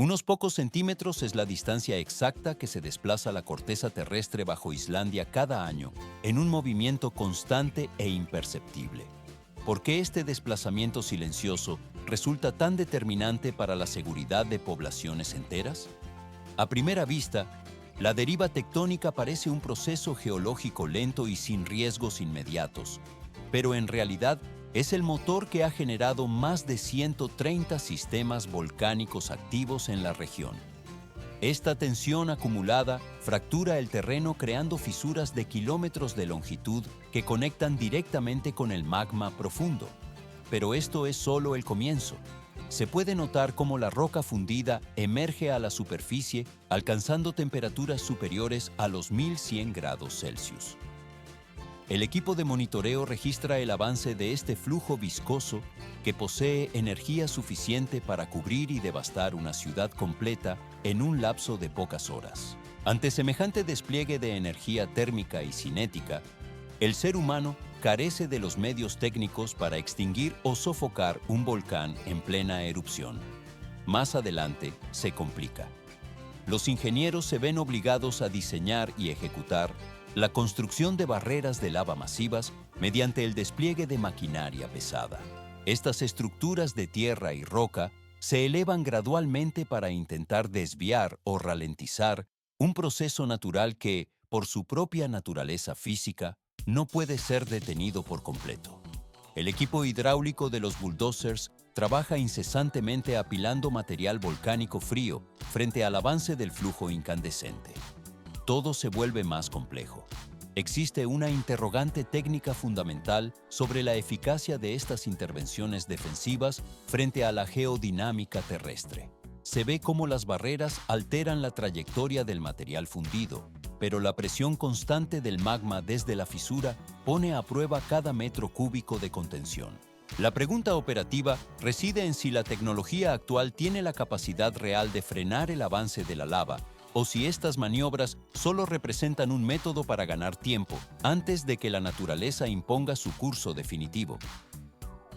Unos pocos centímetros es la distancia exacta que se desplaza la corteza terrestre bajo Islandia cada año, en un movimiento constante e imperceptible. ¿Por qué este desplazamiento silencioso resulta tan determinante para la seguridad de poblaciones enteras? A primera vista, la deriva tectónica parece un proceso geológico lento y sin riesgos inmediatos, pero en realidad es el motor que ha generado más de 130 sistemas volcánicos activos en la región. Esta tensión acumulada fractura el terreno creando fisuras de kilómetros de longitud que conectan directamente con el magma profundo. Pero esto es solo el comienzo. Se puede notar cómo la roca fundida emerge a la superficie alcanzando temperaturas superiores a los 1100 grados Celsius. El equipo de monitoreo registra el avance de este flujo viscoso que posee energía suficiente para cubrir y devastar una ciudad completa en un lapso de pocas horas. Ante semejante despliegue de energía térmica y cinética, el ser humano carece de los medios técnicos para extinguir o sofocar un volcán en plena erupción. Más adelante se complica. Los ingenieros se ven obligados a diseñar y ejecutar la construcción de barreras de lava masivas mediante el despliegue de maquinaria pesada. Estas estructuras de tierra y roca se elevan gradualmente para intentar desviar o ralentizar un proceso natural que, por su propia naturaleza física, no puede ser detenido por completo. El equipo hidráulico de los bulldozers trabaja incesantemente apilando material volcánico frío frente al avance del flujo incandescente. Todo se vuelve más complejo. Existe una interrogante técnica fundamental sobre la eficacia de estas intervenciones defensivas frente a la geodinámica terrestre. Se ve cómo las barreras alteran la trayectoria del material fundido, pero la presión constante del magma desde la fisura pone a prueba cada metro cúbico de contención. La pregunta operativa reside en si la tecnología actual tiene la capacidad real de frenar el avance de la lava, o si estas maniobras solo representan un método para ganar tiempo antes de que la naturaleza imponga su curso definitivo.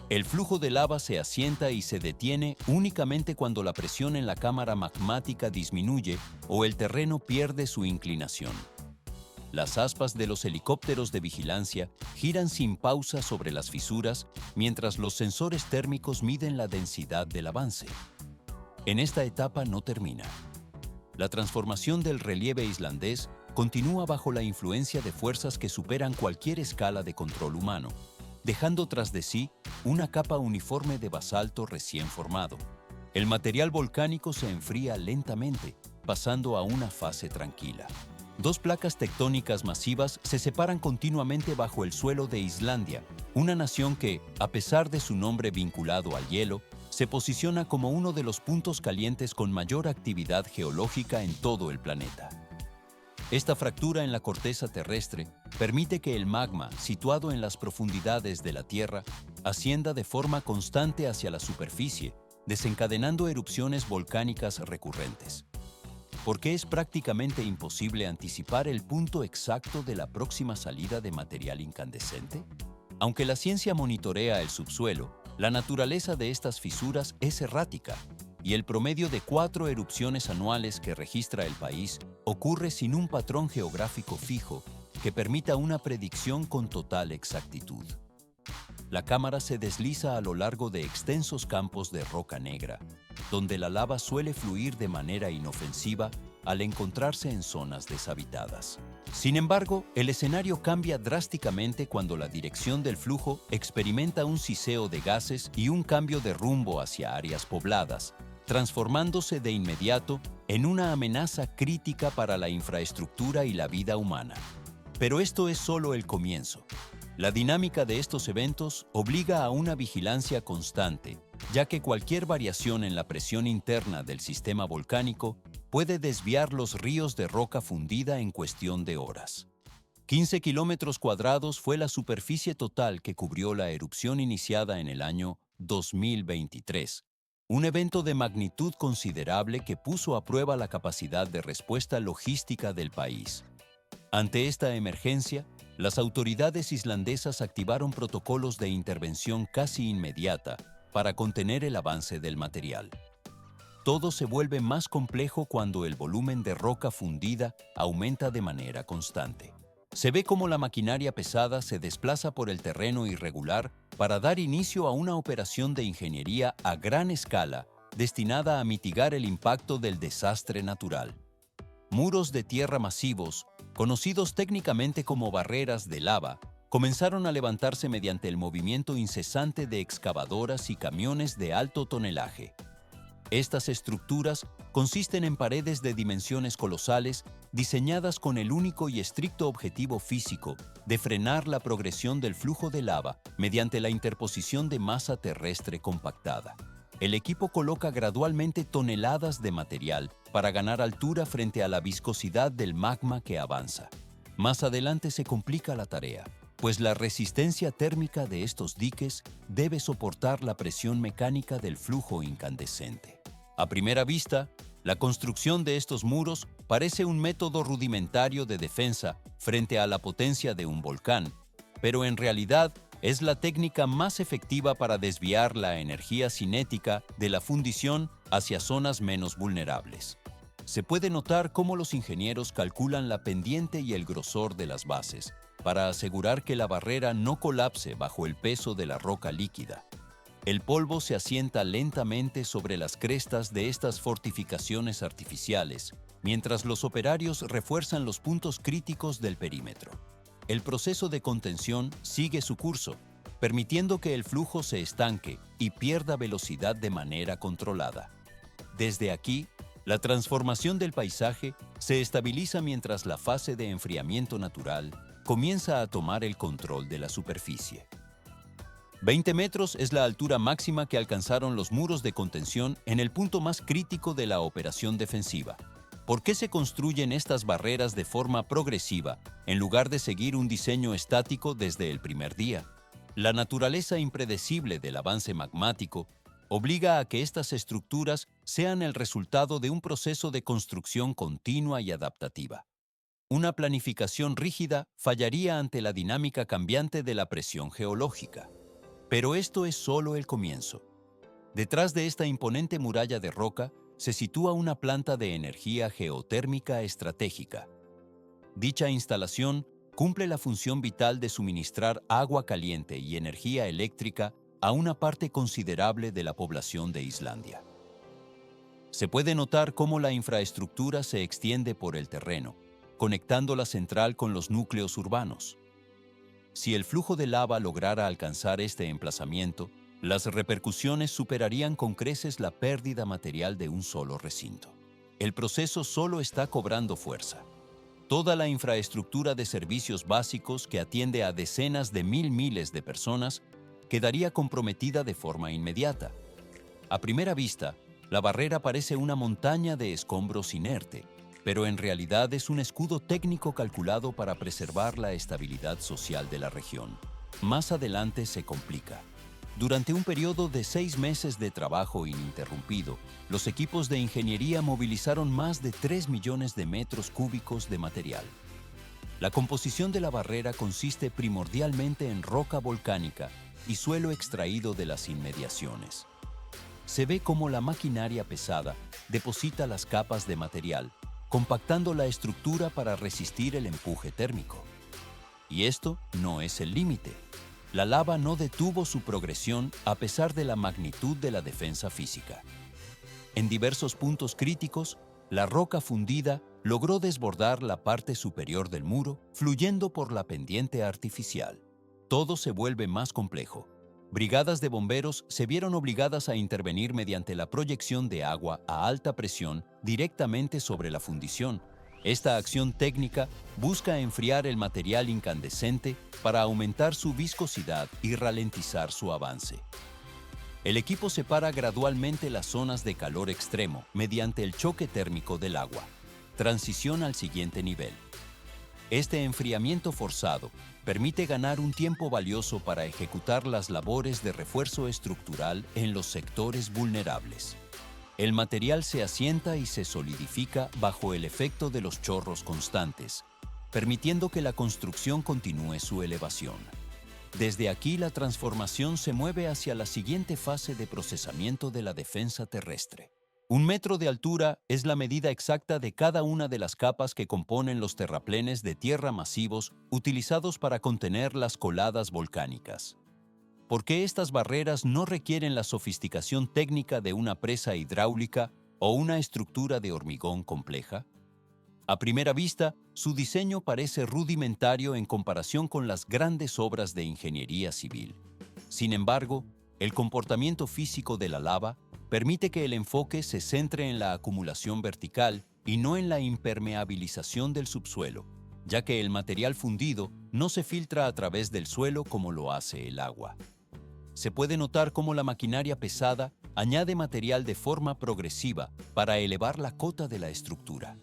El flujo de lava se asienta y se detiene únicamente cuando la presión en la cámara magmática disminuye o el terreno pierde su inclinación. Las aspas de los helicópteros de vigilancia giran sin pausa sobre las fisuras mientras los sensores térmicos miden la densidad del avance. En esta etapa no termina. La transformación del relieve islandés continúa bajo la influencia de fuerzas que superan cualquier escala de control humano, dejando tras de sí una capa uniforme de basalto recién formado. El material volcánico se enfría lentamente, pasando a una fase tranquila. Dos placas tectónicas masivas se separan continuamente bajo el suelo de Islandia, una nación que, a pesar de su nombre vinculado al hielo, se posiciona como uno de los puntos calientes con mayor actividad geológica en todo el planeta. Esta fractura en la corteza terrestre permite que el magma, situado en las profundidades de la Tierra, ascienda de forma constante hacia la superficie, desencadenando erupciones volcánicas recurrentes. ¿Por qué es prácticamente imposible anticipar el punto exacto de la próxima salida de material incandescente? Aunque la ciencia monitorea el subsuelo, la naturaleza de estas fisuras es errática y el promedio de 4 erupciones anuales que registra el país ocurre sin un patrón geográfico fijo que permita una predicción con total exactitud. La cámara se desliza a lo largo de extensos campos de roca negra, donde la lava suele fluir de manera inofensiva al encontrarse en zonas deshabitadas. Sin embargo, el escenario cambia drásticamente cuando la dirección del flujo experimenta un siseo de gases y un cambio de rumbo hacia áreas pobladas, transformándose de inmediato en una amenaza crítica para la infraestructura y la vida humana. Pero esto es solo el comienzo. La dinámica de estos eventos obliga a una vigilancia constante, ya que cualquier variación en la presión interna del sistema volcánico puede desviar los ríos de roca fundida en cuestión de horas. 15 kilómetros cuadrados fue la superficie total que cubrió la erupción iniciada en el año 2023, un evento de magnitud considerable que puso a prueba la capacidad de respuesta logística del país. Ante esta emergencia, las autoridades islandesas activaron protocolos de intervención casi inmediata para contener el avance del material. Todo se vuelve más complejo cuando el volumen de roca fundida aumenta de manera constante. Se ve cómo la maquinaria pesada se desplaza por el terreno irregular para dar inicio a una operación de ingeniería a gran escala destinada a mitigar el impacto del desastre natural. Muros de tierra masivos, conocidos técnicamente como barreras de lava, comenzaron a levantarse mediante el movimiento incesante de excavadoras y camiones de alto tonelaje. Estas estructuras consisten en paredes de dimensiones colosales diseñadas con el único y estricto objetivo físico de frenar la progresión del flujo de lava mediante la interposición de masa terrestre compactada. El equipo coloca gradualmente toneladas de material para ganar altura frente a la viscosidad del magma que avanza. Más adelante se complica la tarea, pues la resistencia térmica de estos diques debe soportar la presión mecánica del flujo incandescente. A primera vista, la construcción de estos muros parece un método rudimentario de defensa frente a la potencia de un volcán, pero en realidad es la técnica más efectiva para desviar la energía cinética de la fundición hacia zonas menos vulnerables. Se puede notar cómo los ingenieros calculan la pendiente y el grosor de las bases para asegurar que la barrera no colapse bajo el peso de la roca líquida. El polvo se asienta lentamente sobre las crestas de estas fortificaciones artificiales, mientras los operarios refuerzan los puntos críticos del perímetro. El proceso de contención sigue su curso, permitiendo que el flujo se estanque y pierda velocidad de manera controlada. Desde aquí, la transformación del paisaje se estabiliza mientras la fase de enfriamiento natural comienza a tomar el control de la superficie. 20 metros es la altura máxima que alcanzaron los muros de contención en el punto más crítico de la operación defensiva. ¿Por qué se construyen estas barreras de forma progresiva en lugar de seguir un diseño estático desde el primer día? La naturaleza impredecible del avance magmático obliga a que estas estructuras sean el resultado de un proceso de construcción continua y adaptativa. Una planificación rígida fallaría ante la dinámica cambiante de la presión geológica. Pero esto es solo el comienzo. Detrás de esta imponente muralla de roca se sitúa una planta de energía geotérmica estratégica. Dicha instalación cumple la función vital de suministrar agua caliente y energía eléctrica a una parte considerable de la población de Islandia. Se puede notar cómo la infraestructura se extiende por el terreno, conectando la central con los núcleos urbanos. Si el flujo de lava lograra alcanzar este emplazamiento, las repercusiones superarían con creces la pérdida material de un solo recinto. El proceso solo está cobrando fuerza. Toda la infraestructura de servicios básicos que atiende a decenas de miles de personas quedaría comprometida de forma inmediata. A primera vista, la barrera parece una montaña de escombros inerte, pero en realidad es un escudo técnico calculado para preservar la estabilidad social de la región. Más adelante se complica. Durante un periodo de 6 meses de trabajo ininterrumpido, los equipos de ingeniería movilizaron más de 3 millones de metros cúbicos de material. La composición de la barrera consiste primordialmente en roca volcánica y suelo extraído de las inmediaciones. Se ve cómo la maquinaria pesada deposita las capas de material, compactando la estructura para resistir el empuje térmico. Y esto no es el límite. La lava no detuvo su progresión a pesar de la magnitud de la defensa física. En diversos puntos críticos, la roca fundida logró desbordar la parte superior del muro, fluyendo por la pendiente artificial. Todo se vuelve más complejo. Brigadas de bomberos se vieron obligadas a intervenir mediante la proyección de agua a alta presión directamente sobre la fundición. Esta acción técnica busca enfriar el material incandescente para aumentar su viscosidad y ralentizar su avance. El equipo separa gradualmente las zonas de calor extremo mediante el choque térmico del agua. Transición al siguiente nivel. Este enfriamiento forzado permite ganar un tiempo valioso para ejecutar las labores de refuerzo estructural en los sectores vulnerables. El material se asienta y se solidifica bajo el efecto de los chorros constantes, permitiendo que la construcción continúe su elevación. Desde aquí la transformación se mueve hacia la siguiente fase de procesamiento de la defensa terrestre. Un metro de altura es la medida exacta de cada una de las capas que componen los terraplenes de tierra masivos utilizados para contener las coladas volcánicas. ¿Por qué estas barreras no requieren la sofisticación técnica de una presa hidráulica o una estructura de hormigón compleja? A primera vista, su diseño parece rudimentario en comparación con las grandes obras de ingeniería civil. Sin embargo, el comportamiento físico de la lava permite que el enfoque se centre en la acumulación vertical y no en la impermeabilización del subsuelo, ya que el material fundido no se filtra a través del suelo como lo hace el agua. Se puede notar cómo la maquinaria pesada añade material de forma progresiva para elevar la cota de la estructura.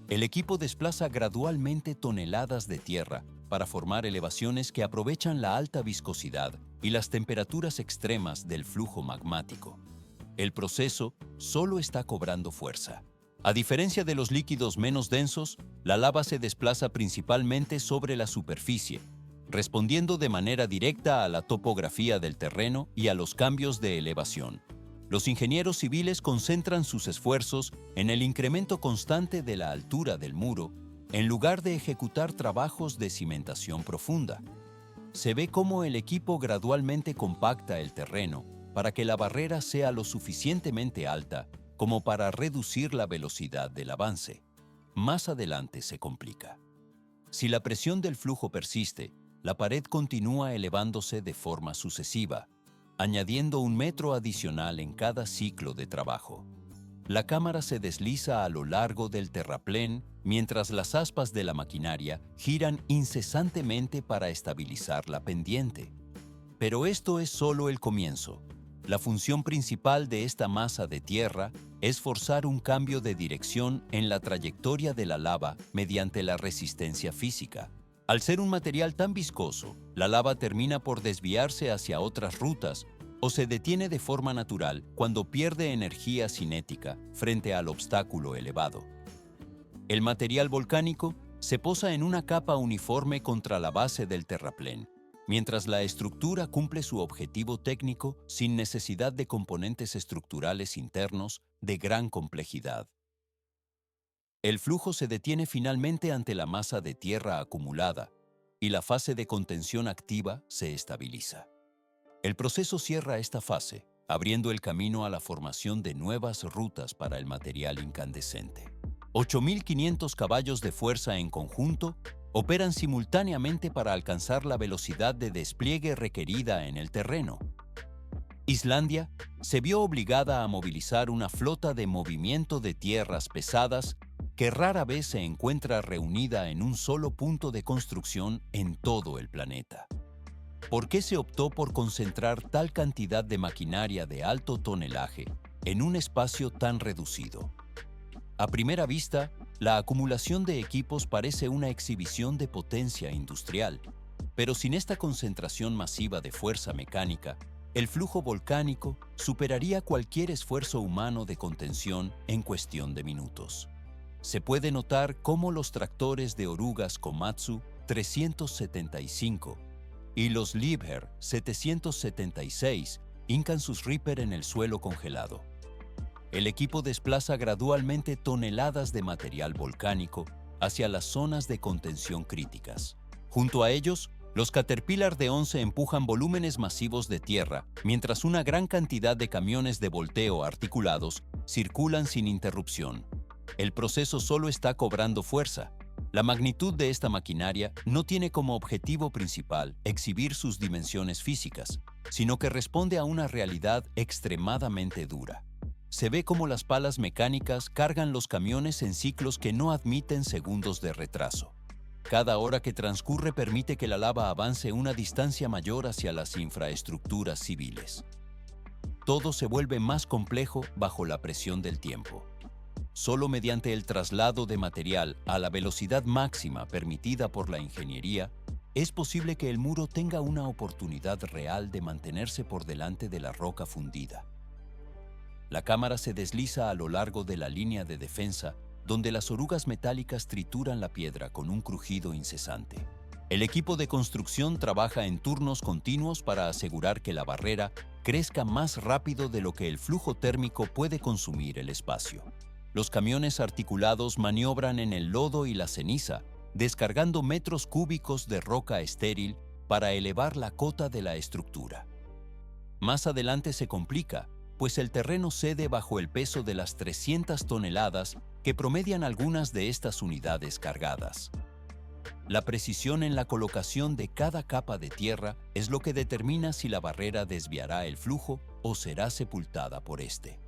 El equipo desplaza gradualmente toneladas de tierra para formar elevaciones que aprovechan la alta viscosidad y las temperaturas extremas del flujo magmático. El proceso solo está cobrando fuerza. A diferencia de los líquidos menos densos, la lava se desplaza principalmente sobre la superficie, respondiendo de manera directa a la topografía del terreno y a los cambios de elevación. Los ingenieros civiles concentran sus esfuerzos en el incremento constante de la altura del muro, en lugar de ejecutar trabajos de cimentación profunda. Se ve cómo el equipo gradualmente compacta el terreno para que la barrera sea lo suficientemente alta como para reducir la velocidad del avance. Más adelante se complica. Si la presión del flujo persiste, la pared continúa elevándose de forma sucesiva, añadiendo un metro adicional en cada ciclo de trabajo. La cámara se desliza a lo largo del terraplén mientras las aspas de la maquinaria giran incesantemente para estabilizar la pendiente. Pero esto es solo el comienzo. La función principal de esta masa de tierra es forzar un cambio de dirección en la trayectoria de la lava mediante la resistencia física. Al ser un material tan viscoso, la lava termina por desviarse hacia otras rutas o se detiene de forma natural cuando pierde energía cinética frente al obstáculo elevado. El material volcánico se posa en una capa uniforme contra la base del terraplén, mientras la estructura cumple su objetivo técnico sin necesidad de componentes estructurales internos de gran complejidad. El flujo se detiene finalmente ante la masa de tierra acumulada y la fase de contención activa se estabiliza. El proceso cierra esta fase, abriendo el camino a la formación de nuevas rutas para el material incandescente. 8.500 caballos de fuerza en conjunto operan simultáneamente para alcanzar la velocidad de despliegue requerida en el terreno. Islandia se vio obligada a movilizar una flota de movimiento de tierras pesadas que rara vez se encuentra reunida en un solo punto de construcción en todo el planeta. ¿Por qué se optó por concentrar tal cantidad de maquinaria de alto tonelaje en un espacio tan reducido? A primera vista, la acumulación de equipos parece una exhibición de potencia industrial, pero sin esta concentración masiva de fuerza mecánica, el flujo volcánico superaría cualquier esfuerzo humano de contención en cuestión de minutos. Se puede notar cómo los tractores de orugas Komatsu 375 y los Liebherr 776 hincan sus Reaper en el suelo congelado. El equipo desplaza gradualmente toneladas de material volcánico hacia las zonas de contención críticas. Junto a ellos, los Caterpillar de 11 empujan volúmenes masivos de tierra, mientras una gran cantidad de camiones de volteo articulados circulan sin interrupción. El proceso solo está cobrando fuerza. La magnitud de esta maquinaria no tiene como objetivo principal exhibir sus dimensiones físicas, sino que responde a una realidad extremadamente dura. Se ve cómo las palas mecánicas cargan los camiones en ciclos que no admiten segundos de retraso. Cada hora que transcurre permite que la lava avance una distancia mayor hacia las infraestructuras civiles. Todo se vuelve más complejo bajo la presión del tiempo. Solo mediante el traslado de material a la velocidad máxima permitida por la ingeniería, es posible que el muro tenga una oportunidad real de mantenerse por delante de la roca fundida. La cámara se desliza a lo largo de la línea de defensa, donde las orugas metálicas trituran la piedra con un crujido incesante. El equipo de construcción trabaja en turnos continuos para asegurar que la barrera crezca más rápido de lo que el flujo térmico puede consumir el espacio. Los camiones articulados maniobran en el lodo y la ceniza, descargando metros cúbicos de roca estéril para elevar la cota de la estructura. Más adelante se complica, pues el terreno cede bajo el peso de las 300 toneladas que promedian algunas de estas unidades cargadas. La precisión en la colocación de cada capa de tierra es lo que determina si la barrera desviará el flujo o será sepultada por este.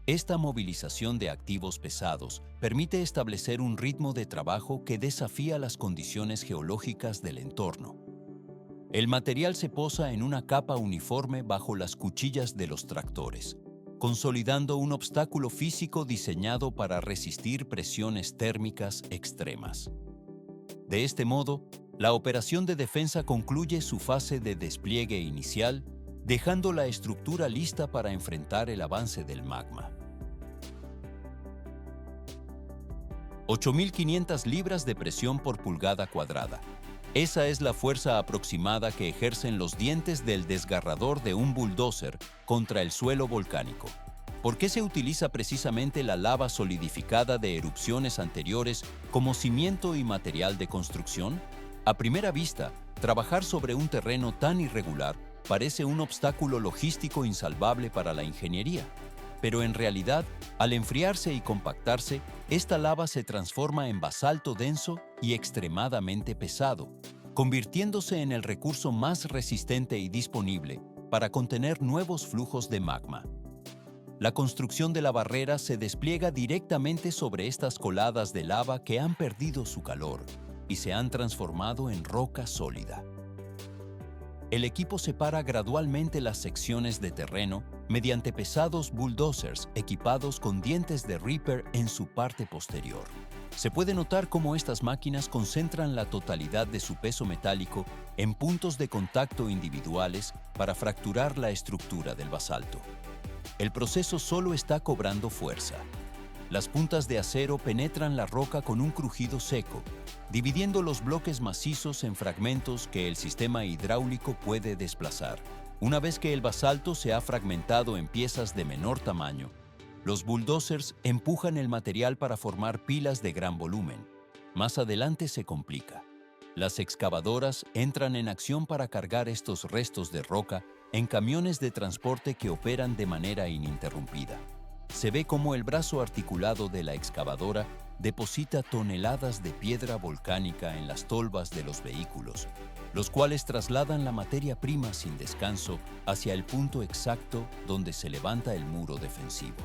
Esta movilización de activos pesados permite establecer un ritmo de trabajo que desafía las condiciones geológicas del entorno. El material se posa en una capa uniforme bajo las cuchillas de los tractores, consolidando un obstáculo físico diseñado para resistir presiones térmicas extremas. De este modo, la operación de defensa concluye su fase de despliegue inicial, dejando la estructura lista para enfrentar el avance del magma. 8.500 libras de presión por pulgada cuadrada. Esa es la fuerza aproximada que ejercen los dientes del desgarrador de un bulldozer contra el suelo volcánico. ¿Por qué se utiliza precisamente la lava solidificada de erupciones anteriores como cimiento y material de construcción? A primera vista, trabajar sobre un terreno tan irregular parece un obstáculo logístico insalvable para la ingeniería. Pero en realidad, al enfriarse y compactarse, esta lava se transforma en basalto denso y extremadamente pesado, convirtiéndose en el recurso más resistente y disponible para contener nuevos flujos de magma. La construcción de la barrera se despliega directamente sobre estas coladas de lava que han perdido su calor y se han transformado en roca sólida. El equipo separa gradualmente las secciones de terreno mediante pesados bulldozers equipados con dientes de Reaper en su parte posterior. Se puede notar cómo estas máquinas concentran la totalidad de su peso metálico en puntos de contacto individuales para fracturar la estructura del basalto. El proceso solo está cobrando fuerza. Las puntas de acero penetran la roca con un crujido seco, dividiendo los bloques macizos en fragmentos que el sistema hidráulico puede desplazar. Una vez que el basalto se ha fragmentado en piezas de menor tamaño, los bulldozers empujan el material para formar pilas de gran volumen. Más adelante se complica. Las excavadoras entran en acción para cargar estos restos de roca en camiones de transporte que operan de manera ininterrumpida. Se ve cómo el brazo articulado de la excavadora deposita toneladas de piedra volcánica en las tolvas de los vehículos, los cuales trasladan la materia prima sin descanso hacia el punto exacto donde se levanta el muro defensivo.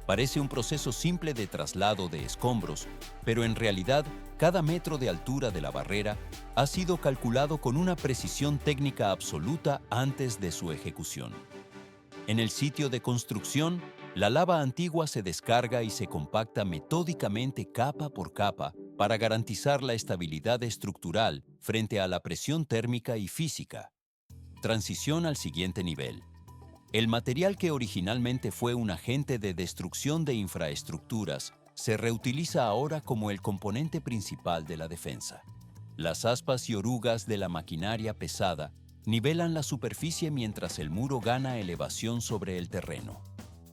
Parece un proceso simple de traslado de escombros, pero en realidad cada metro de altura de la barrera ha sido calculado con una precisión técnica absoluta antes de su ejecución. En el sitio de construcción, la lava antigua se descarga y se compacta metódicamente capa por capa para garantizar la estabilidad estructural frente a la presión térmica y física. Transición al siguiente nivel. El material que originalmente fue un agente de destrucción de infraestructuras se reutiliza ahora como el componente principal de la defensa. Las aspas y orugas de la maquinaria pesada nivelan la superficie mientras el muro gana elevación sobre el terreno.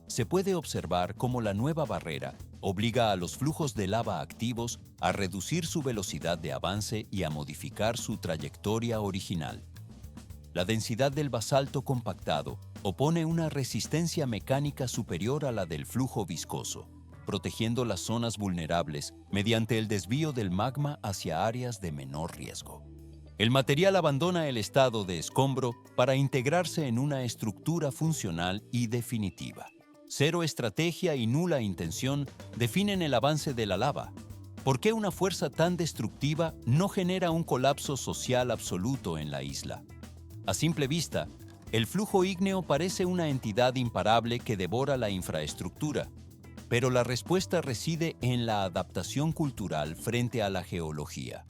Se puede observar cómo la nueva barrera obliga a los flujos de lava activos a reducir su velocidad de avance y a modificar su trayectoria original. La densidad del basalto compactado opone una resistencia mecánica superior a la del flujo viscoso, protegiendo las zonas vulnerables mediante el desvío del magma hacia áreas de menor riesgo. El material abandona el estado de escombro para integrarse en una estructura funcional y definitiva. Cero estrategia y nula intención definen el avance de la lava. ¿Por qué una fuerza tan destructiva no genera un colapso social absoluto en la isla? A simple vista, el flujo ígneo parece una entidad imparable que devora la infraestructura, pero la respuesta reside en la adaptación cultural frente a la geología.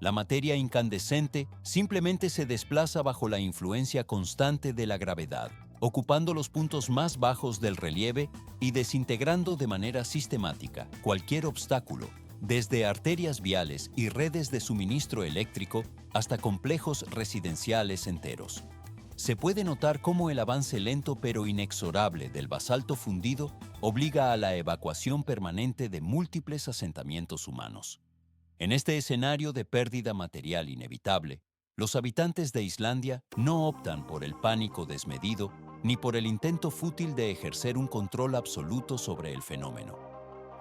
La materia incandescente simplemente se desplaza bajo la influencia constante de la gravedad, ocupando los puntos más bajos del relieve y desintegrando de manera sistemática cualquier obstáculo, desde arterias viales y redes de suministro eléctrico hasta complejos residenciales enteros. Se puede notar cómo el avance lento pero inexorable del basalto fundido obliga a la evacuación permanente de múltiples asentamientos humanos. En este escenario de pérdida material inevitable, los habitantes de Islandia no optan por el pánico desmedido ni por el intento fútil de ejercer un control absoluto sobre el fenómeno.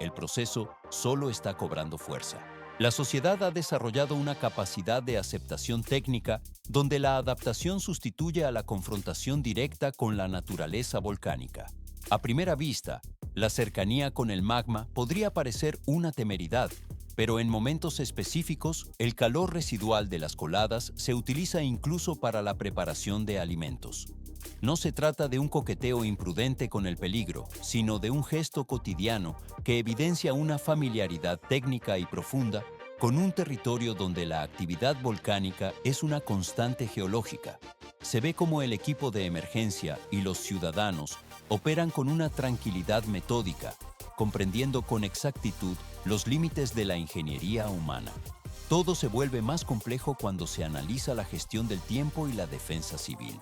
El proceso solo está cobrando fuerza. La sociedad ha desarrollado una capacidad de aceptación técnica donde la adaptación sustituye a la confrontación directa con la naturaleza volcánica. A primera vista, la cercanía con el magma podría parecer una temeridad, pero en momentos específicos, el calor residual de las coladas se utiliza incluso para la preparación de alimentos. No se trata de un coqueteo imprudente con el peligro, sino de un gesto cotidiano que evidencia una familiaridad técnica y profunda con un territorio donde la actividad volcánica es una constante geológica. Se ve como el equipo de emergencia y los ciudadanos operan con una tranquilidad metódica, comprendiendo con exactitud los límites de la ingeniería humana. Todo se vuelve más complejo cuando se analiza la gestión del tiempo y la defensa civil.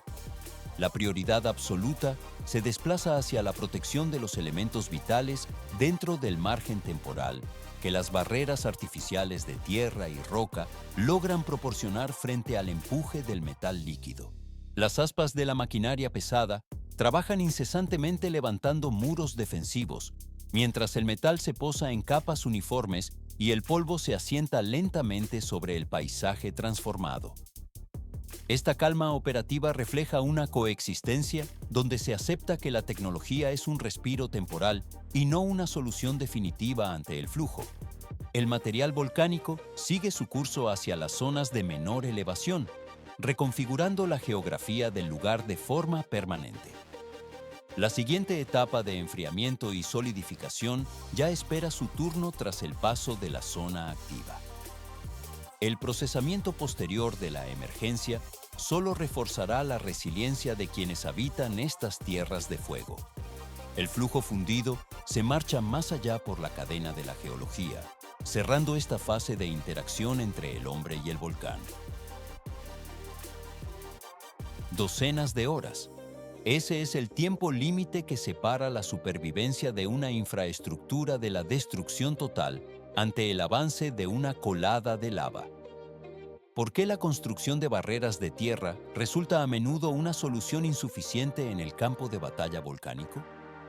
La prioridad absoluta se desplaza hacia la protección de los elementos vitales dentro del margen temporal que las barreras artificiales de tierra y roca logran proporcionar frente al empuje del metal líquido. Las aspas de la maquinaria pesada trabajan incesantemente levantando muros defensivos, mientras el metal se posa en capas uniformes y el polvo se asienta lentamente sobre el paisaje transformado. Esta calma operativa refleja una coexistencia donde se acepta que la tecnología es un respiro temporal y no una solución definitiva ante el flujo. El material volcánico sigue su curso hacia las zonas de menor elevación, reconfigurando la geografía del lugar de forma permanente. La siguiente etapa de enfriamiento y solidificación ya espera su turno tras el paso de la zona activa. El procesamiento posterior de la emergencia solo reforzará la resiliencia de quienes habitan estas tierras de fuego. El flujo fundido se marcha más allá por la cadena de la geología, cerrando esta fase de interacción entre el hombre y el volcán. Docenas de horas. Ese es el tiempo límite que separa la supervivencia de una infraestructura de la destrucción total ante el avance de una colada de lava. ¿Por qué la construcción de barreras de tierra resulta a menudo una solución insuficiente en el campo de batalla volcánico?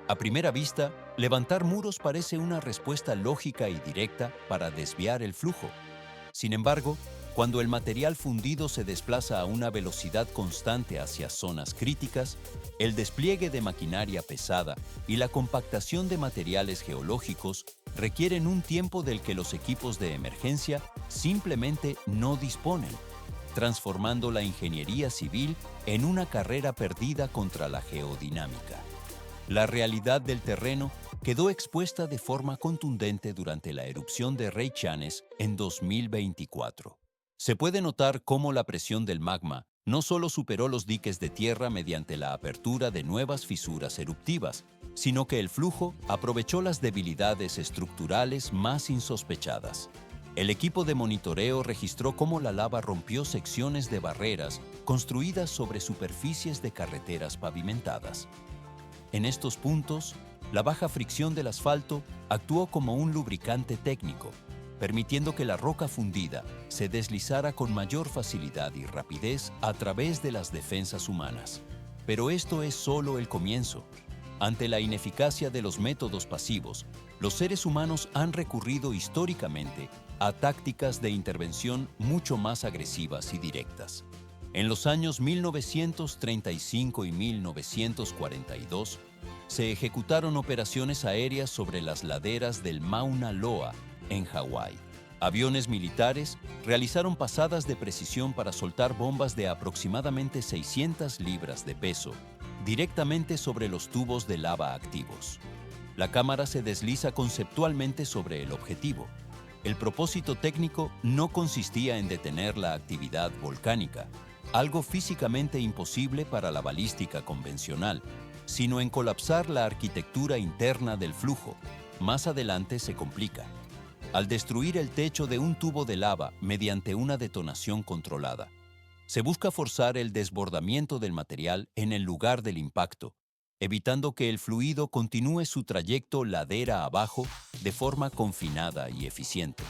A primera vista, levantar muros parece una respuesta lógica y directa para desviar el flujo. Sin embargo, cuando el material fundido se desplaza a una velocidad constante hacia zonas críticas, el despliegue de maquinaria pesada y la compactación de materiales geológicos requieren un tiempo del que los equipos de emergencia simplemente no disponen, transformando la ingeniería civil en una carrera perdida contra la geodinámica. La realidad del terreno quedó expuesta de forma contundente durante la erupción de Reykjanes en 2024. Se puede notar cómo la presión del magma no solo superó los diques de tierra mediante la apertura de nuevas fisuras eruptivas, sino que el flujo aprovechó las debilidades estructurales más insospechadas. El equipo de monitoreo registró cómo la lava rompió secciones de barreras construidas sobre superficies de carreteras pavimentadas. En estos puntos, la baja fricción del asfalto actuó como un lubricante técnico, permitiendo que la roca fundida se deslizara con mayor facilidad y rapidez a través de las defensas humanas. Pero esto es solo el comienzo. Ante la ineficacia de los métodos pasivos, los seres humanos han recurrido históricamente a tácticas de intervención mucho más agresivas y directas. En los años 1935 y 1942, se ejecutaron operaciones aéreas sobre las laderas del Mauna Loa, en Hawái. Aviones militares realizaron pasadas de precisión para soltar bombas de aproximadamente 600 libras de peso directamente sobre los tubos de lava activos. La cámara se desliza conceptualmente sobre el objetivo. El propósito técnico no consistía en detener la actividad volcánica, algo físicamente imposible para la balística convencional, sino en colapsar la arquitectura interna del flujo. Más adelante se complica. al destruir el techo de un tubo de lava mediante una detonación controlada. Se busca forzar el desbordamiento del material en el lugar del impacto, evitando que el fluido continúe su trayecto ladera abajo de forma confinada y eficiente.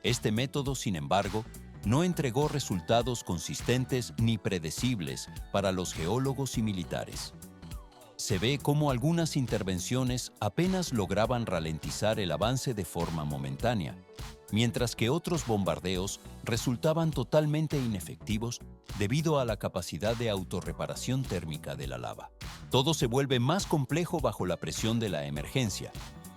Este método, sin embargo, no entregó resultados consistentes ni predecibles para los geólogos y militares. Se ve cómo algunas intervenciones apenas lograban ralentizar el avance de forma momentánea, mientras que otros bombardeos resultaban totalmente inefectivos debido a la capacidad de autorreparación térmica de la lava. Todo se vuelve más complejo bajo la presión de la emergencia.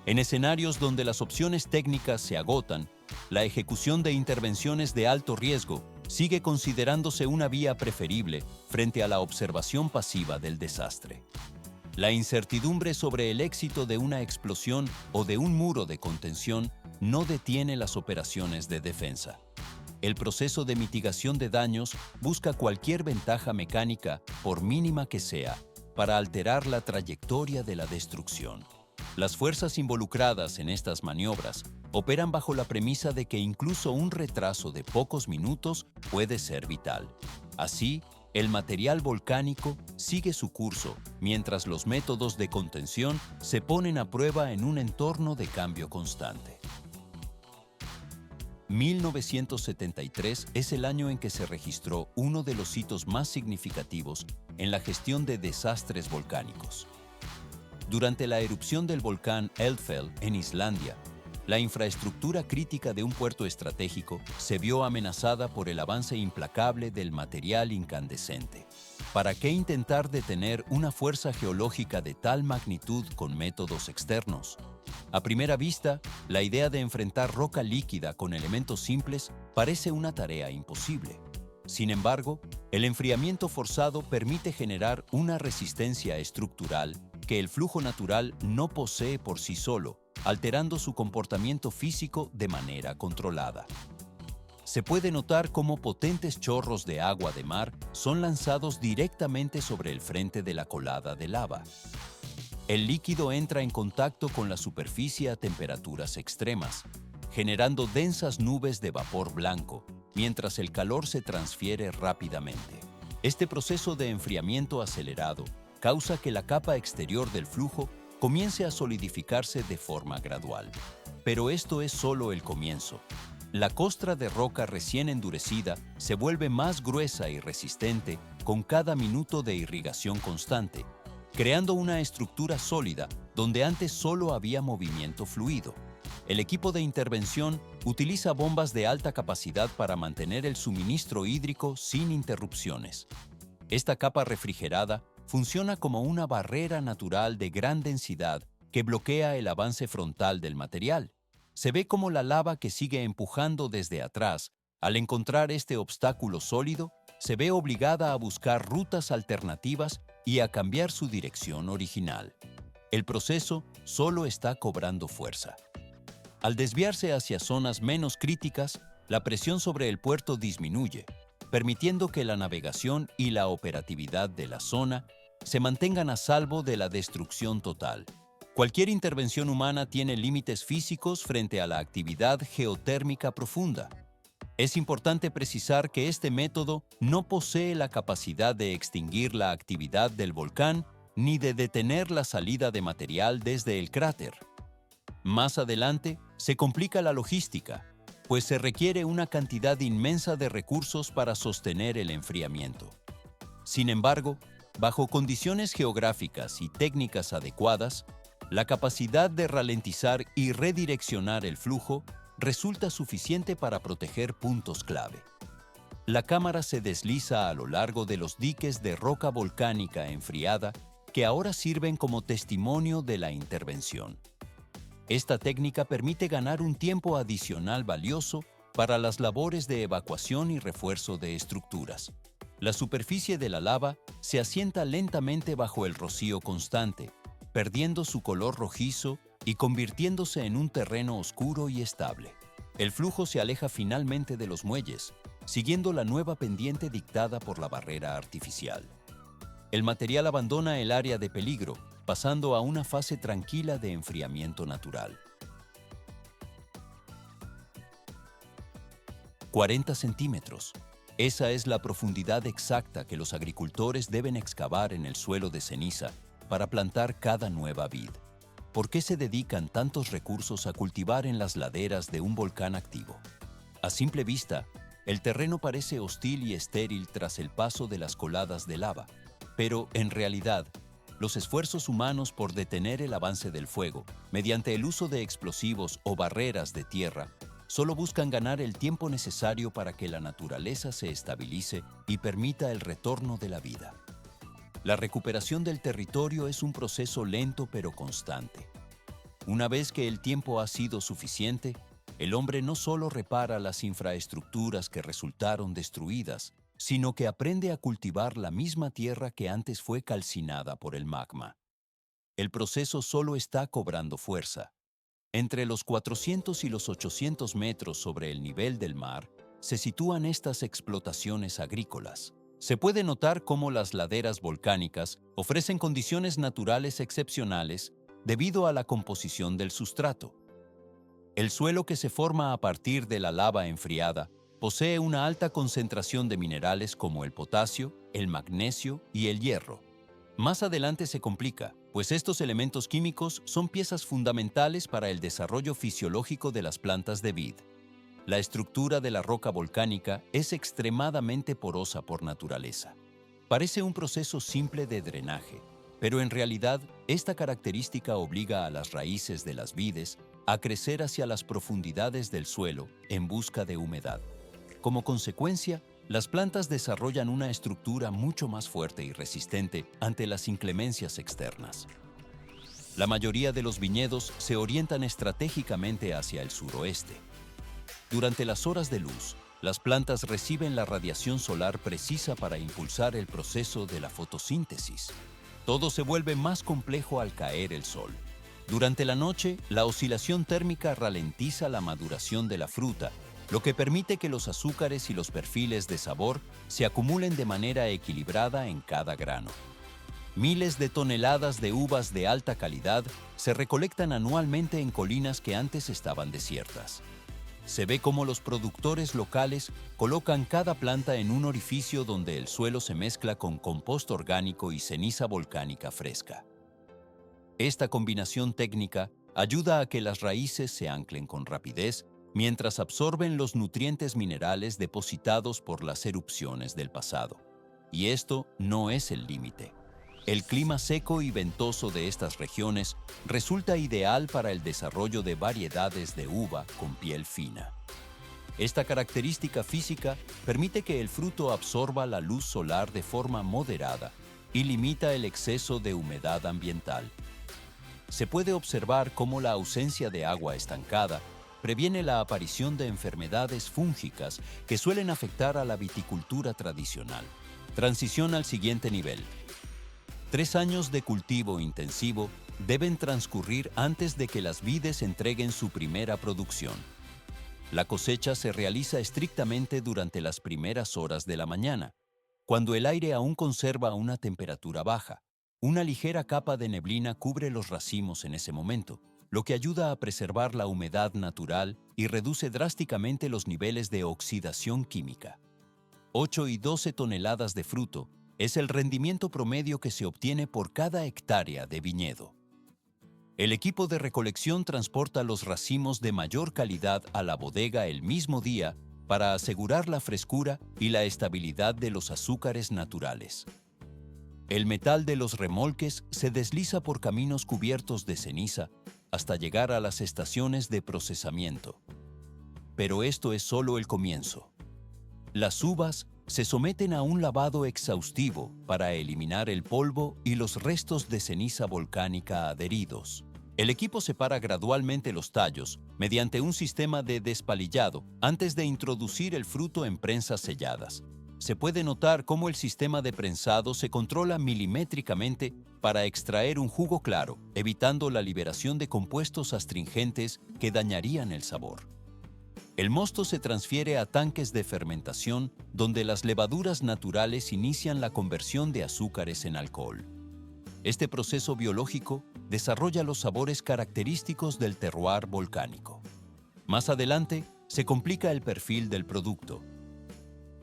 En escenarios donde las opciones técnicas se agotan, la ejecución de intervenciones de alto riesgo sigue considerándose una vía preferible frente a la observación pasiva del desastre. La incertidumbre sobre el éxito de una explosión o de un muro de contención no detiene las operaciones de defensa. El proceso de mitigación de daños busca cualquier ventaja mecánica, por mínima que sea, para alterar la trayectoria de la destrucción. Las fuerzas involucradas en estas maniobras operan bajo la premisa de que incluso un retraso de pocos minutos puede ser vital. Así, el material volcánico sigue su curso, mientras los métodos de contención se ponen a prueba en un entorno de cambio constante. 1973 es el año en que se registró uno de los hitos más significativos en la gestión de desastres volcánicos. Durante la erupción del volcán Eldfell en Islandia, la infraestructura crítica de un puerto estratégico se vio amenazada por el avance implacable del material incandescente. ¿Para qué intentar detener una fuerza geológica de tal magnitud con métodos externos? A primera vista, la idea de enfrentar roca líquida con elementos simples parece una tarea imposible. Sin embargo, el enfriamiento forzado permite generar una resistencia estructural que el flujo natural no posee por sí solo, alterando su comportamiento físico de manera controlada. Se puede notar cómo potentes chorros de agua de mar son lanzados directamente sobre el frente de la colada de lava. El líquido entra en contacto con la superficie a temperaturas extremas, generando densas nubes de vapor blanco, mientras el calor se transfiere rápidamente. Este proceso de enfriamiento acelerado causa que la capa exterior del flujo comience a solidificarse de forma gradual. Pero esto es solo el comienzo. La costra de roca recién endurecida se vuelve más gruesa y resistente con cada minuto de irrigación constante, creando una estructura sólida donde antes solo había movimiento fluido. El equipo de intervención utiliza bombas de alta capacidad para mantener el suministro hídrico sin interrupciones. Esta capa refrigerada funciona como una barrera natural de gran densidad que bloquea el avance frontal del material. Se ve como la lava que sigue empujando desde atrás, al encontrar este obstáculo sólido, se ve obligada a buscar rutas alternativas y a cambiar su dirección original. El proceso solo está cobrando fuerza. Al desviarse hacia zonas menos críticas, la presión sobre el puerto disminuye, permitiendo que la navegación y la operatividad de la zona se mantengan a salvo de la destrucción total. Cualquier intervención humana tiene límites físicos frente a la actividad geotérmica profunda. Es importante precisar que este método no posee la capacidad de extinguir la actividad del volcán ni de detener la salida de material desde el cráter. Más adelante, se complica la logística, pues se requiere una cantidad inmensa de recursos para sostener el enfriamiento. Sin embargo, bajo condiciones geográficas y técnicas adecuadas, la capacidad de ralentizar y redireccionar el flujo resulta suficiente para proteger puntos clave. La cámara se desliza a lo largo de los diques de roca volcánica enfriada que ahora sirven como testimonio de la intervención. Esta técnica permite ganar un tiempo adicional valioso para las labores de evacuación y refuerzo de estructuras. La superficie de la lava se asienta lentamente bajo el rocío constante, perdiendo su color rojizo y convirtiéndose en un terreno oscuro y estable. El flujo se aleja finalmente de los muelles, siguiendo la nueva pendiente dictada por la barrera artificial. El material abandona el área de peligro, pasando a una fase tranquila de enfriamiento natural. 40 centímetros. Esa es la profundidad exacta que los agricultores deben excavar en el suelo de ceniza para plantar cada nueva vid. ¿Por qué se dedican tantos recursos a cultivar en las laderas de un volcán activo? A simple vista, el terreno parece hostil y estéril tras el paso de las coladas de lava, pero en realidad, los esfuerzos humanos por detener el avance del fuego, mediante el uso de explosivos o barreras de tierra, solo buscan ganar el tiempo necesario para que la naturaleza se estabilice y permita el retorno de la vida. La recuperación del territorio es un proceso lento pero constante. Una vez que el tiempo ha sido suficiente, el hombre no solo repara las infraestructuras que resultaron destruidas, sino que aprende a cultivar la misma tierra que antes fue calcinada por el magma. El proceso solo está cobrando fuerza. Entre los 400 y los 800 metros sobre el nivel del mar se sitúan estas explotaciones agrícolas. Se puede notar cómo las laderas volcánicas ofrecen condiciones naturales excepcionales debido a la composición del sustrato. El suelo que se forma a partir de la lava enfriada posee una alta concentración de minerales como el potasio, el magnesio y el hierro. Más adelante se complica, pues estos elementos químicos son piezas fundamentales para el desarrollo fisiológico de las plantas de vid. La estructura de la roca volcánica es extremadamente porosa por naturaleza. Parece un proceso simple de drenaje, pero en realidad esta característica obliga a las raíces de las vides a crecer hacia las profundidades del suelo en busca de humedad. Como consecuencia, las plantas desarrollan una estructura mucho más fuerte y resistente ante las inclemencias externas. La mayoría de los viñedos se orientan estratégicamente hacia el suroeste. Durante las horas de luz, las plantas reciben la radiación solar precisa para impulsar el proceso de la fotosíntesis. Todo se vuelve más complejo al caer el sol. Durante la noche, la oscilación térmica ralentiza la maduración de la fruta, lo que permite que los azúcares y los perfiles de sabor se acumulen de manera equilibrada en cada grano. Miles de toneladas de uvas de alta calidad se recolectan anualmente en colinas que antes estaban desiertas. Se ve cómo los productores locales colocan cada planta en un orificio donde el suelo se mezcla con composto orgánico y ceniza volcánica fresca. Esta combinación técnica ayuda a que las raíces se anclen con rapidez mientras absorben los nutrientes minerales depositados por las erupciones del pasado. Y esto no es el límite. El clima seco y ventoso de estas regiones resulta ideal para el desarrollo de variedades de uva con piel fina. Esta característica física permite que el fruto absorba la luz solar de forma moderada y limita el exceso de humedad ambiental. Se puede observar cómo la ausencia de agua estancada previene la aparición de enfermedades fúngicas que suelen afectar a la viticultura tradicional. Transición al siguiente nivel. 3 años de cultivo intensivo deben transcurrir antes de que las vides entreguen su primera producción. La cosecha se realiza estrictamente durante las primeras horas de la mañana, cuando el aire aún conserva una temperatura baja. Una ligera capa de neblina cubre los racimos en ese momento, lo que ayuda a preservar la humedad natural y reduce drásticamente los niveles de oxidación química. 8 y 12 toneladas de fruto es el rendimiento promedio que se obtiene por cada hectárea de viñedo. El equipo de recolección transporta los racimos de mayor calidad a la bodega el mismo día para asegurar la frescura y la estabilidad de los azúcares naturales. El metal de los remolques se desliza por caminos cubiertos de ceniza hasta llegar a las estaciones de procesamiento. Pero esto es solo el comienzo. Las uvas se someten a un lavado exhaustivo para eliminar el polvo y los restos de ceniza volcánica adheridos. El equipo separa gradualmente los tallos mediante un sistema de despalillado antes de introducir el fruto en prensas selladas. Se puede notar cómo el sistema de prensado se controla milimétricamente para extraer un jugo claro, evitando la liberación de compuestos astringentes que dañarían el sabor. El mosto se transfiere a tanques de fermentación donde las levaduras naturales inician la conversión de azúcares en alcohol. Este proceso biológico desarrolla los sabores característicos del terroir volcánico. Más adelante, se complica el perfil del producto.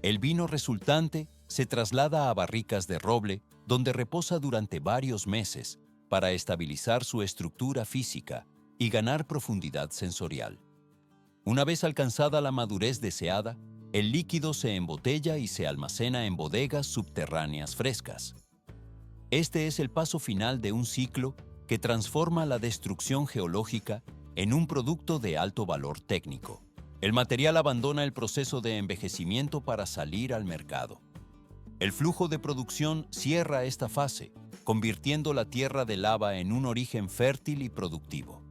El vino resultante se traslada a barricas de roble, donde reposa durante varios meses para estabilizar su estructura física y ganar profundidad sensorial. Una vez alcanzada la madurez deseada, el líquido se embotella y se almacena en bodegas subterráneas frescas. Este es el paso final de un ciclo que transforma la destrucción geológica en un producto de alto valor técnico. El material abandona el proceso de envejecimiento para salir al mercado. El flujo de producción cierra esta fase, convirtiendo la tierra de lava en un origen fértil y productivo.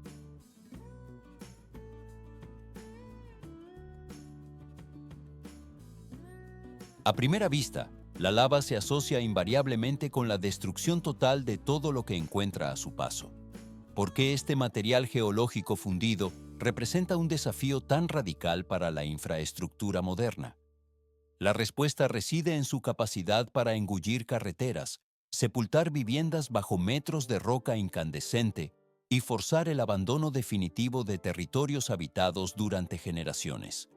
A primera vista, la lava se asocia invariablemente con la destrucción total de todo lo que encuentra a su paso. ¿Por qué este material geológico fundido representa un desafío tan radical para la infraestructura moderna? La respuesta reside en su capacidad para engullir carreteras, sepultar viviendas bajo metros de roca incandescente y forzar el abandono definitivo de territorios habitados durante generaciones.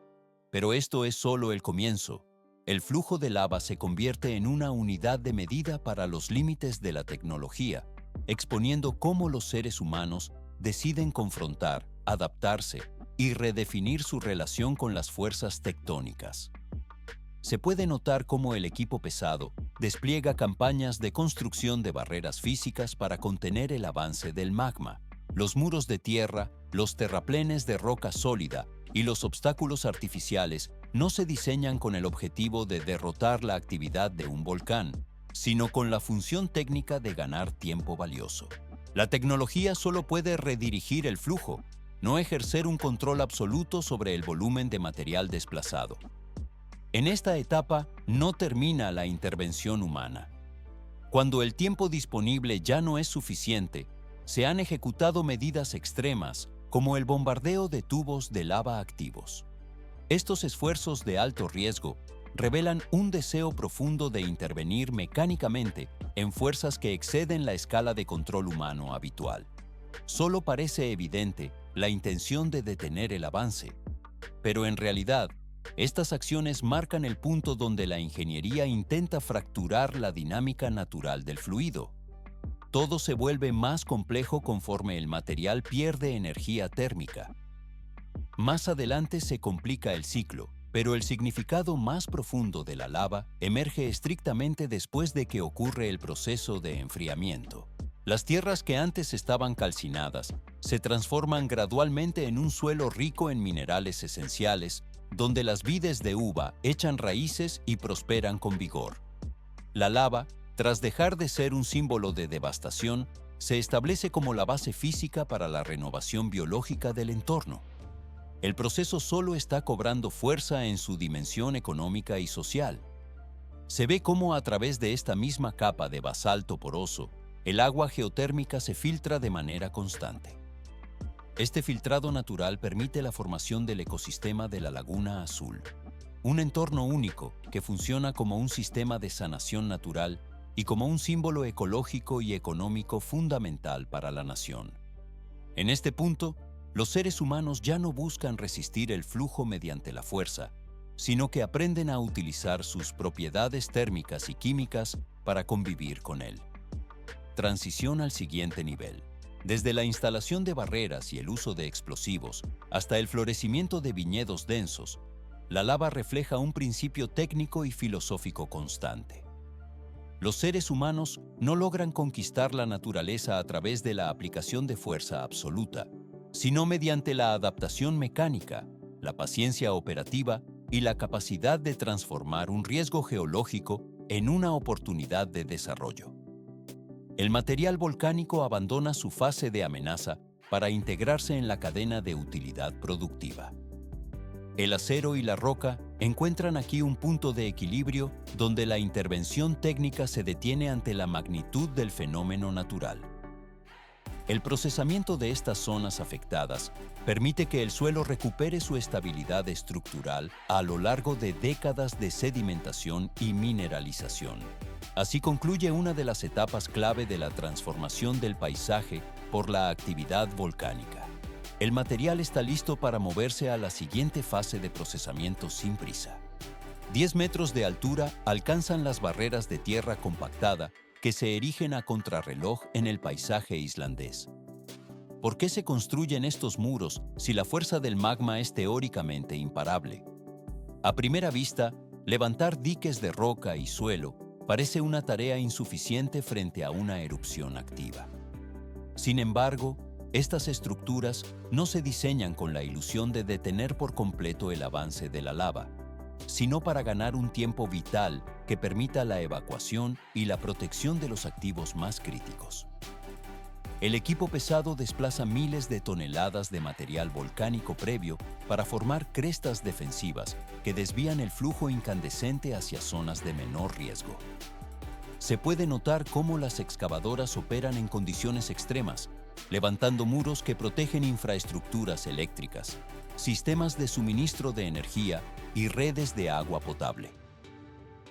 Pero esto es solo el comienzo. El flujo de lava se convierte en una unidad de medida para los límites de la tecnología, exponiendo cómo los seres humanos deciden confrontar, adaptarse y redefinir su relación con las fuerzas tectónicas. Se puede notar cómo el equipo pesado despliega campañas de construcción de barreras físicas para contener el avance del magma. Los muros de tierra, los terraplenes de roca sólida y los obstáculos artificiales no se diseñan con el objetivo de derrotar la actividad de un volcán, sino con la función técnica de ganar tiempo valioso. La tecnología solo puede redirigir el flujo, no ejercer un control absoluto sobre el volumen de material desplazado. En esta etapa no termina la intervención humana. Cuando el tiempo disponible ya no es suficiente, se han ejecutado medidas extremas como el bombardeo de tubos de lava activos. Estos esfuerzos de alto riesgo revelan un deseo profundo de intervenir mecánicamente en fuerzas que exceden la escala de control humano habitual. Solo parece evidente la intención de detener el avance, pero en realidad, estas acciones marcan el punto donde la ingeniería intenta fracturar la dinámica natural del fluido. Todo se vuelve más complejo conforme el material pierde energía térmica. Más adelante se complica el ciclo, pero el significado más profundo de la lava emerge estrictamente después de que ocurre el proceso de enfriamiento. Las tierras que antes estaban calcinadas se transforman gradualmente en un suelo rico en minerales esenciales, donde las vides de uva echan raíces y prosperan con vigor. La lava, tras dejar de ser un símbolo de devastación, se establece como la base física para la renovación biológica del entorno. El proceso solo está cobrando fuerza en su dimensión económica y social. Se ve cómo a través de esta misma capa de basalto poroso, el agua geotérmica se filtra de manera constante. Este filtrado natural permite la formación del ecosistema de la Laguna Azul, un entorno único que funciona como un sistema de sanación natural y como un símbolo ecológico y económico fundamental para la nación. En este punto, los seres humanos ya no buscan resistir el flujo mediante la fuerza, sino que aprenden a utilizar sus propiedades térmicas y químicas para convivir con él. Transición al siguiente nivel. Desde la instalación de barreras y el uso de explosivos hasta el florecimiento de viñedos densos, la lava refleja un principio técnico y filosófico constante. Los seres humanos no logran conquistar la naturaleza a través de la aplicación de fuerza absoluta, sino mediante la adaptación mecánica, la paciencia operativa y la capacidad de transformar un riesgo geológico en una oportunidad de desarrollo. El material volcánico abandona su fase de amenaza para integrarse en la cadena de utilidad productiva. El acero y la roca encuentran aquí un punto de equilibrio donde la intervención técnica se detiene ante la magnitud del fenómeno natural. El procesamiento de estas zonas afectadas permite que el suelo recupere su estabilidad estructural a lo largo de décadas de sedimentación y mineralización. Así concluye una de las etapas clave de la transformación del paisaje por la actividad volcánica. el material está listo para moverse a la siguiente fase de procesamiento sin prisa. 10 metros de altura alcanzan las barreras de tierra compactada que se erigen a contrarreloj en el paisaje islandés. ¿Por qué se construyen estos muros si la fuerza del magma es teóricamente imparable? A primera vista, levantar diques de roca y suelo parece una tarea insuficiente frente a una erupción activa. Sin embargo, estas estructuras no se diseñan con la ilusión de detener por completo el avance de la lava, sino para ganar un tiempo vital que permita la evacuación y la protección de los activos más críticos. El equipo pesado desplaza miles de toneladas de material volcánico previo para formar crestas defensivas que desvían el flujo incandescente hacia zonas de menor riesgo. Se puede notar cómo las excavadoras operan en condiciones extremas, levantando muros que protegen infraestructuras eléctricas, sistemas de suministro de energía y redes de agua potable.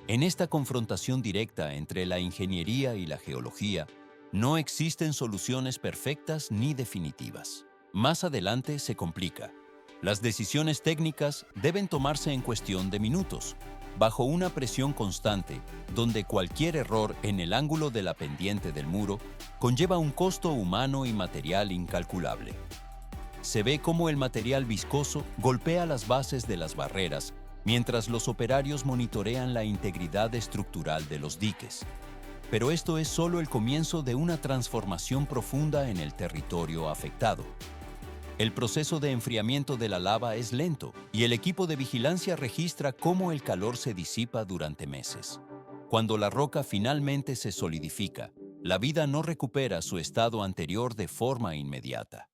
En esta confrontación directa entre la ingeniería y la geología, no existen soluciones perfectas ni definitivas. Más adelante se complica. Las decisiones técnicas deben tomarse en cuestión de minutos, bajo una presión constante, donde cualquier error en el ángulo de la pendiente del muro conlleva un costo humano y material incalculable. Se ve cómo el material viscoso golpea las bases de las barreras, mientras los operarios monitorean la integridad estructural de los diques. Pero esto es solo el comienzo de una transformación profunda en el territorio afectado. El proceso de enfriamiento de la lava es lento y el equipo de vigilancia registra cómo el calor se disipa durante meses. Cuando la roca finalmente se solidifica, la vida no recupera su estado anterior de forma inmediata.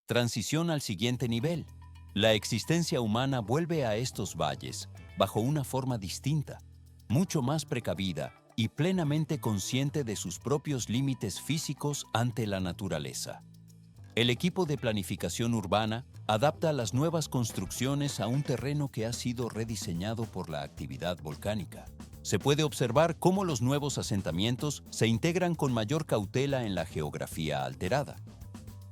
Transición al siguiente nivel. La existencia humana vuelve a estos valles bajo una forma distinta, mucho más precavida y plenamente consciente de sus propios límites físicos ante la naturaleza. El equipo de planificación urbana adapta las nuevas construcciones a un terreno que ha sido rediseñado por la actividad volcánica. Se puede observar cómo los nuevos asentamientos se integran con mayor cautela en la geografía alterada.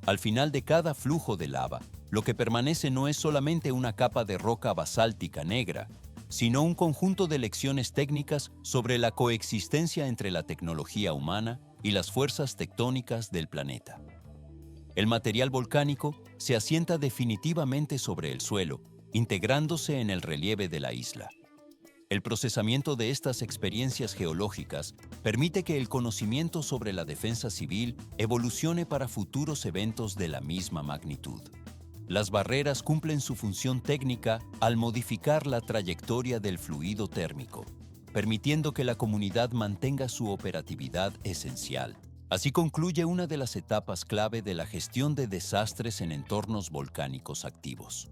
Al final de cada flujo de lava, lo que permanece no es solamente una capa de roca basáltica negra, sino un conjunto de lecciones técnicas sobre la coexistencia entre la tecnología humana y las fuerzas tectónicas del planeta. El material volcánico se asienta definitivamente sobre el suelo, integrándose en el relieve de la isla. El procesamiento de estas experiencias geológicas permite que el conocimiento sobre la defensa civil evolucione para futuros eventos de la misma magnitud. Las barreras cumplen su función técnica al modificar la trayectoria del fluido térmico, permitiendo que la comunidad mantenga su operatividad esencial. Así concluye una de las etapas clave de la gestión de desastres en entornos volcánicos activos.